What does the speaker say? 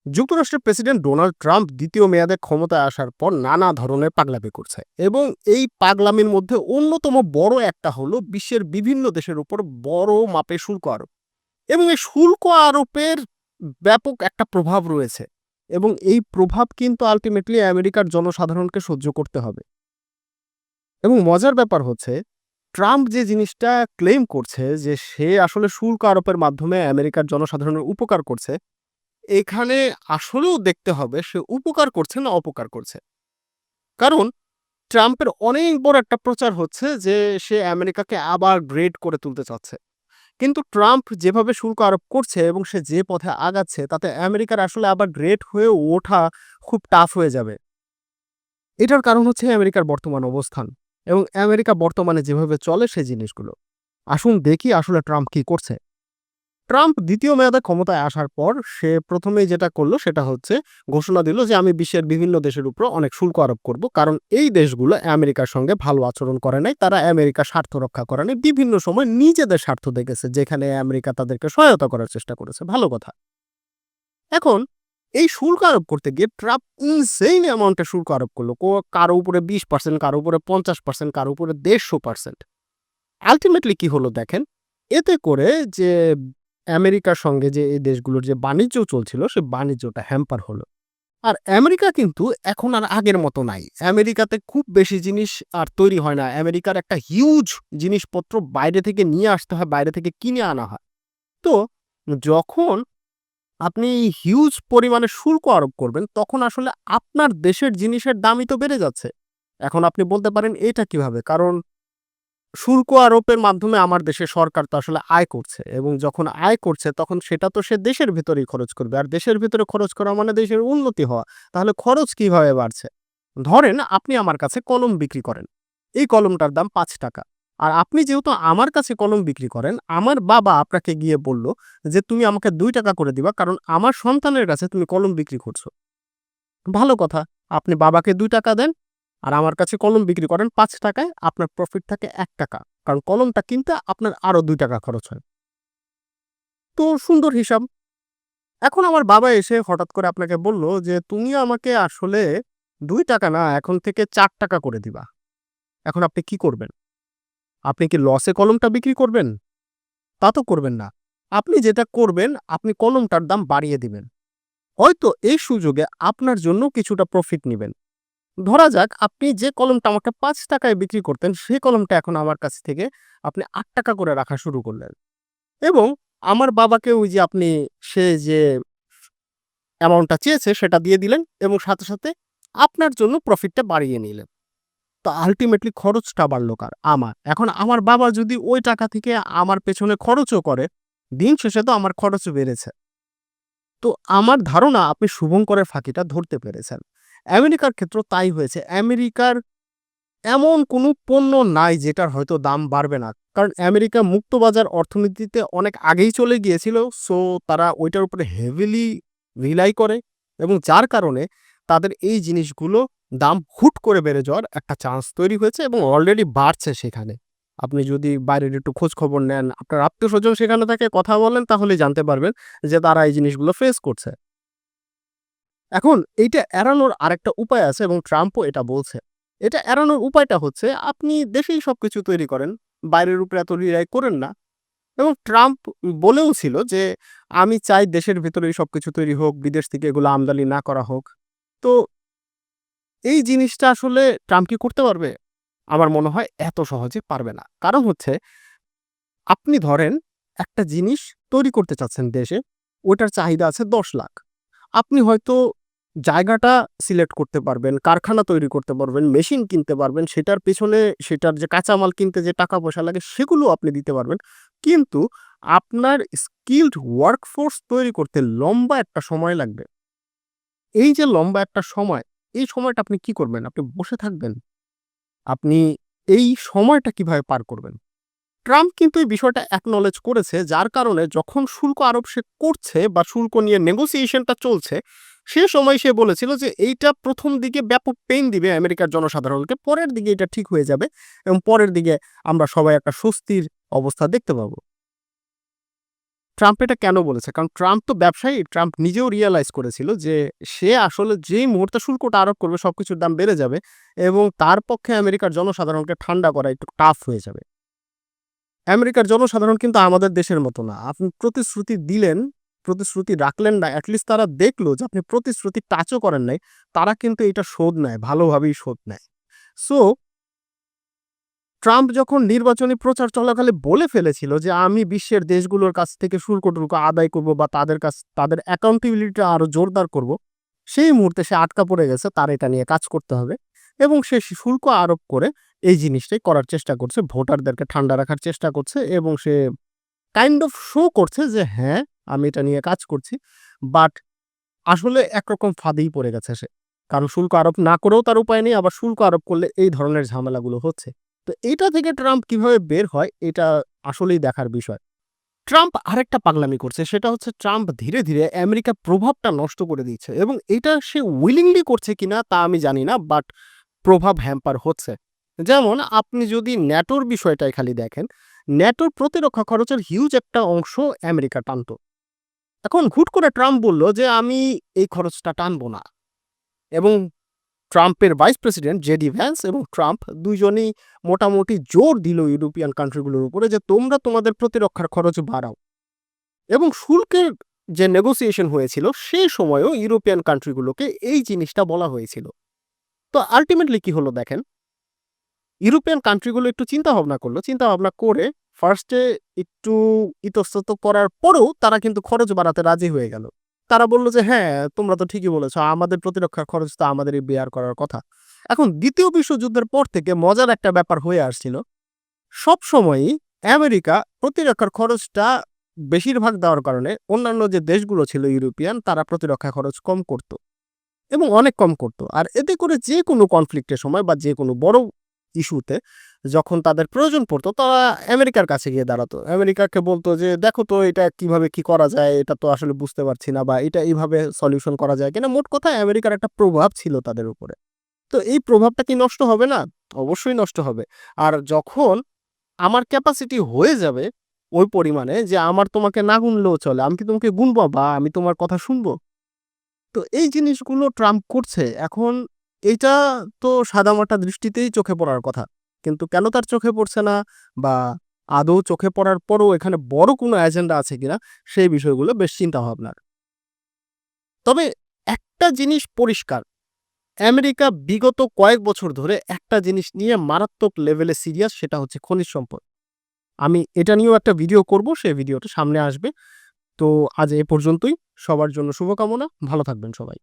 যুক্তরাষ্ট্রের president Donald Trump দ্বিতীয় মেয়াদে ক্ষমতায় আসার পর নানা ধরনের পাগলামি করছে এবং এই পাগলামির মধ্যে অন্যতম বড় একটা হলো বিশ্বের বিভিন্ন দেশের উপর বড় মাপে শুল্ক আরোপ। এবং এই শুল্ক আরোপের ব্যাপক একটা প্রভাব রয়েছে এবং এই প্রভাব কিন্তু আলটিমেটলি আমেরিকার জনসাধারণকে সহ্য করতে হবে। এবং মজার ব্যাপার হচ্ছে, ট্রাম্প যে জিনিসটা ক্লেম করছে যে সে আসলে শুল্ক আরোপের মাধ্যমে আমেরিকার জনসাধারণের উপকার করছে, এখানে আসলেও দেখতে হবে সে উপকার করছে না অপকার করছে। কারণ ট্রাম্পের অনেক বড় একটা প্রচার হচ্ছে যে সে আমেরিকাকে আবার গ্রেট করে তুলতে চাচ্ছে। কিন্তু ট্রাম্প যেভাবে শুল্ক আরোপ করছে এবং সে যে পথে আগাচ্ছে তাতে আমেরিকার আসলে আবার গ্রেট হয়ে ওঠা খুব টাফ হয়ে যাবে। এটার কারণ হচ্ছে আমেরিকার বর্তমান অবস্থান এবং আমেরিকা বর্তমানে যেভাবে চলে সেই জিনিসগুলো। আসুন দেখি আসলে ট্রাম্প কি করছে। ট্রাম্প দ্বিতীয় মেয়াদে ক্ষমতায় আসার পর সে প্রথমেই যেটা করলো সেটা হচ্ছে ঘোষণা দিল যে আমি বিশ্বের বিভিন্ন দেশের উপর অনেক শুল্ক আরোপ করব, কারণ এই দেশগুলো আমেরিকার সঙ্গে ভালো আচরণ করে নাই, তারা আমেরিকার স্বার্থ রক্ষা করে নাই, বিভিন্ন সময় নিজেদের স্বার্থ দেখেছে যেখানে আমেরিকা তাদেরকে সহায়তা করার চেষ্টা করেছে। ভালো কথা। এখন এই শুল্ক আরোপ করতে গিয়ে ট্রাম্প ইনসেইন অ্যামাউন্টে শুল্ক আরোপ করলো, কারো উপরে 20%, কারো উপরে 50%, কারো উপরে 150%। আলটিমেটলি কি হলো দেখেন, এতে করে যে আমেরিকার সঙ্গে যে এই দেশগুলোর যে বাণিজ্য চলছিল সে বাণিজ্যটা হ্যাম্পার হলো। আর আমেরিকা কিন্তু এখন আর আগের মতো নাই। আমেরিকাতে খুব বেশি জিনিস আর তৈরি হয় না। আমেরিকার একটা হিউজ জিনিসপত্র বাইরে থেকে নিয়ে আসতে হয়, বাইরে থেকে কিনে আনা হয়। তো যখন আপনি হিউজ পরিমাণে শুল্ক আরোপ করবেন তখন আসলে আপনার দেশের জিনিসের দামই তো বেড়ে যাচ্ছে। এখন আপনি বলতে পারেন এটা কিভাবে? কারণ শুল্ক আরোপের মাধ্যমে আমার দেশের সরকার তো আসলে আয় করছে এবং যখন আয় করছে তখন সেটা তো সে দেশের ভেতরেই খরচ করবে। আর দেশের ভেতরে খরচ করা মানে দেশের উন্নতি হওয়া। তাহলে খরচ কিভাবে বাড়ছে? ধরেন আপনি আমার কাছে কলম বিক্রি করেন। এই কলমটার দাম ৳৫। আর আপনি যেহেতু আমার কাছে কলম বিক্রি করেন, আমার বাবা আপনাকে গিয়ে বলল যে, "তুমি আমাকে ৳২ করে দিবা কারণ আমার সন্তানের কাছে তুমি কলম বিক্রি করছো।" ভালো কথা। আপনি বাবাকে ৳২ দেন আর আমার কাছে কলম বিক্রি করেন ৳৫ য়, আপনার প্রফিট থাকে ৳১। কারণ কলমটা কিনতে আপনার আরো ৳২ খরচ হয়। তো সুন্দর হিসাব। এখন আমার বাবা এসে হঠাৎ করে আপনাকে বলল যে, "তুমি আমাকে আসলে ৳২ না এখন থেকে ৳৪ করে দিবা।" এখন আপনি কি করবেন? আপনি কি লসে কলমটা বিক্রি করবেন? তা তো করবেন না। আপনি যেটা করবেন, আপনি কলমটার দাম বাড়িয়ে দিবেন। হয়তো এই সুযোগে আপনার জন্য কিছুটা প্রফিট নিবেন। ধরা যাক আপনি যে কলমটা আমাকে ৳৫ য় বিক্রি করতেন, সেই কলমটা এখন আমার কাছ থেকে আপনি ৳৮ করে রাখা শুরু করলেন। এবং আমার বাবাকে ওই যে আপনি সে যে অ্যামাউন্টটা চেয়েছে সেটা দিয়ে দিলেন এবং সাথে, সাথে আপনার জন্য প্রফিটটা বাড়িয়ে নিলেন। তো আল্টিমেটলি খরচটা বাড়লো কার? আমার। এখন আমার বাবা যদি ওই টাকা থেকে আমার পেছনে খরচও করে, দিন শেষে তো আমার খরচও বেড়েছে। তো আমার ধারণা আপনি শুভঙ্করের ফাঁকিটা ধরতে পেরেছেন। আমেরিকার ক্ষেত্রেও তাই হয়েছে। আমেরিকার এমন কোনো পণ্য নাই যেটার হয়তো দাম বাড়বে না। কারণ আমেরিকা মুক্তবাজার অর্থনীতিতে অনেক আগেই চলে গিয়েছিল। সো তারা ঐটার উপরে হেভিলি রিলাই করে এবং যার কারণে তাদের এই জিনিসগুলো দাম হুট করে বেড়ে যাওয়ার একটা চান্স তৈরি হয়েছে এবং অলরেডি বাড়ছে সেখানে। আপনি যদি বাইরের একটু খোঁজ খবর নেন, আপনার আত্মীয়স্বজন সেখানে থাকে কথা বলেন তাহলেই জানতে পারবেন যে তারা এই জিনিসগুলো ফেস করছে। এখন এইটা এড়ানোর আরেকটা উপায় আছে এবং ট্রাম্পও এটা বলছে। এটা এড়ানোর উপায়টা হচ্ছে আপনি দেশেই সবকিছু তৈরি করেন। বাইরের উপরে এত রিলাই করেন না। এবং ট্রাম্প বলেও ছিল যে, "আমি চাই দেশের ভেতরেই সবকিছু তৈরি হোক, বিদেশ থেকে এগুলো আমদানি না করা হোক।" তো এই জিনিসটা আসলে ট্রাম্প কি করতে পারবে? আমার মনে হয় এত সহজে পারবে না। কারণ হচ্ছে আপনি ধরেন একটা জিনিস তৈরি করতে চাচ্ছেন দেশে, ওটার চাহিদা আছে ১০,০০,০০০। আপনি হয়তো জায়গাটা সিলেক্ট করতে পারবেন, কারখানা তৈরি করতে পারবেন, মেশিন কিনতে পারবেন, সেটার পেছনে সেটার যে কাঁচামাল কিনতে যে টাকা-পয়সা লাগে সেগুলো আপনি দিতে পারবেন। কিন্তু আপনার স্কিলড ওয়ার্কফোর্স তৈরি করতে লম্বা একটা সময় লাগবে। এই যে লম্বা একটা সময়, এই সময়টা আপনি কি করবেন? আপনি বসে থাকবেন? আপনি এই সময়টা কিভাবে পার করবেন? ট্রাম্প কিন্তু এই বিষয়টা অ্যাকনলেজ করেছে, যার কারণে যখন শুল্ক আরোপ সে করছে বা শুল্ক নিয়ে নেগোসিয়েশনটা চলছে, সে সময় সে বলেছিল যে এইটা ১ম দিকে ব্যাপক পেইন দিবে আমেরিকার জনসাধারণকে। পরের দিকে এটা ঠিক হয়ে যাবে এবং পরের দিকে আমরা সবাই একটা স্বস্তির অবস্থা দেখতে পাবো। ট্রাম্প এটা কেন বলেছে? কারণ ট্রাম্প তো ব্যবসায়ী। ট্রাম্প নিজেও রিয়ালাইজ করেছিল যে সে আসলে যেই মুহূর্তে শুল্কটা আরোপ করবে সবকিছুর দাম বেড়ে যাবে এবং তার পক্ষে আমেরিকার জনসাধারণকে ঠান্ডা করা একটু টাফ হয়ে যাবে। আমেরিকার জনসাধারণ কিন্তু আমাদের দেশের মতো না। আপনি প্রতিশ্রুতি দিলেন, প্রতিশ্রুতি রাখলেন না। এট লিস্ট তারা দেখলো যে আপনি প্রতিশ্রুতি টাচও করেন নাই। তারা কিন্তু এটা শোধ নেয়, ভালোভাবেই শোধ নেয়। সো ট্রাম্প যখন নির্বাচনী প্রচার চলাকালে বলে ফেলেছিল যে, "আমি বিশ্বের দেশগুলোর কাছ থেকে শুল্কটুকু আদায় করব বা তাদের অ্যাকাউন্টেবিলিটি আরো জোরদার করব।" সেই মুহূর্তে সে আটকা পড়ে গেছে। তার এটা নিয়ে কাজ করতে হবে এবং সে শুল্ক আরোপ করে এই জিনিসটাই করার চেষ্টা করছে। ভোটারদেরকে ঠান্ডা রাখার চেষ্টা করছে এবং সে কাইন্ড অফ শো করছে যে, "হ্যাঁ, আমি এটা নিয়ে কাজ করছি।" বাট আসলে একরকম ফাঁদেই পড়ে গেছে সে। কারণ শুল্ক আরোপ না করেও তার উপায় নেই, আবার শুল্ক আরোপ করলে এই ধরনের ঝামেলাগুলো হচ্ছে। তো এইটা থেকে ট্রাম্প কিভাবে বের হয় এটা আসলেই দেখার বিষয়। ট্রাম্প আরেকটা পাগলামি করছে সেটা হচ্ছে ট্রাম্প ধীরে, ধীরে আমেরিকার প্রভাবটা নষ্ট করে দিচ্ছে এবং এটা সে উইলিংলি করছে কিনা তা আমি জানি না, বাট প্রভাব হ্যাম্পার হচ্ছে। যেমন আপনি যদি ন্যাটোর বিষয়টাই খালি দেখেন, ন্যাটোর প্রতিরক্ষা খরচের হিউজ একটা অংশ আমেরিকা টানত। এখন হুট করে ট্রাম্প বলল যে, "আমি এই খরচটা টানবো না।" এবং ট্রাম্পের ভাইস প্রেসিডেন্ট জেডি ভ্যান্স এবং ট্রাম্প ২ জনই মোটামুটি জোর দিল ইউরোপিয়ান কান্ট্রিগুলোর উপরে যে, "তোমরা তোমাদের প্রতিরক্ষার খরচ বাড়াও।" এবং শুল্কের যে নেগোসিয়েশন হয়েছিল সেই সময়েও ইউরোপিয়ান কান্ট্রিগুলোকে এই জিনিসটা বলা হয়েছিল। তো আল্টিমেটলি কি হলো দেখেন, ইউরোপিয়ান কান্ট্রিগুলো একটু চিন্তা ভাবনা করল। চিন্তা ভাবনা করে ফার্স্ট এ একটু ইতস্তত করার পরেও তারা কিন্তু খরচ বাড়াতে রাজি হয়ে গেল। তারা বলল যে, "হ্যাঁ, তোমরা তো ঠিকই বলেছ। আমাদের প্রতিরক্ষার খরচ তো আমাদেরই বেয়ার করার কথা।" এখন ২য় বিশ্বযুদ্ধের পর থেকে মজার একটা ব্যাপার হয়ে আসছিল। সবসময়ই আমেরিকা প্রতিরক্ষার খরচটা বেশিরভাগ দেওয়ার কারণে অন্যান্য যে দেশগুলো ছিল ইউরোপিয়ান তারা প্রতিরক্ষা খরচ কম করত এবং অনেক কম করত। আর এতে করে যেকোনো কনফ্লিক্টের সময় বা যেকোনো বড় ইস্যুতে যখন তাদের প্রয়োজন পড়তো তারা আমেরিকার কাছে গিয়ে দাঁড়াতো। আমেরিকাকে বলতো যে, "দেখো তো এটা কিভাবে কি করা যায়? এটা তো আসলে বুঝতে পারছি না বা এটা এইভাবে সলিউশন করা যায় কিনা?" মোট কথা আমেরিকার একটা প্রভাব ছিল তাদের উপরে। তো এই প্রভাবটা কি নষ্ট হবে না? অবশ্যই নষ্ট হবে। আর যখন আমার ক্যাপাসিটি হয়ে যাবে ওই পরিমাণে যে আমার তোমাকে না গুনলেও চলে। আমি কি তোমাকে গুনবো বা আমি তোমার কথা শুনবো? তো এই জিনিসগুলো ট্রাম্প করছে। এখন এইটা তো সাদামাটা দৃষ্টিতেই চোখে পড়ার কথা। কিন্তু কেন তার চোখে পড়ছে না বা আদৌ চোখে পড়ার পরও এখানে বড় কোনো এজেন্ডা আছে কিনা সেই বিষয়গুলো বেশ চিন্তাভাবনার। তবে একটা জিনিস পরিষ্কার, আমেরিকা বিগত কয়েক বছর ধরে একটা জিনিস নিয়ে মারাত্মক লেভেলে সিরিয়াস, সেটা হচ্ছে খনিজ সম্পদ। আমি এটা নিয়েও একটা ভিডিও করব। সেই ভিডিওটা সামনে আসবে। তো আজ এ পর্যন্তই। সবার জন্য শুভকামনা। ভালো থাকবেন সবাই।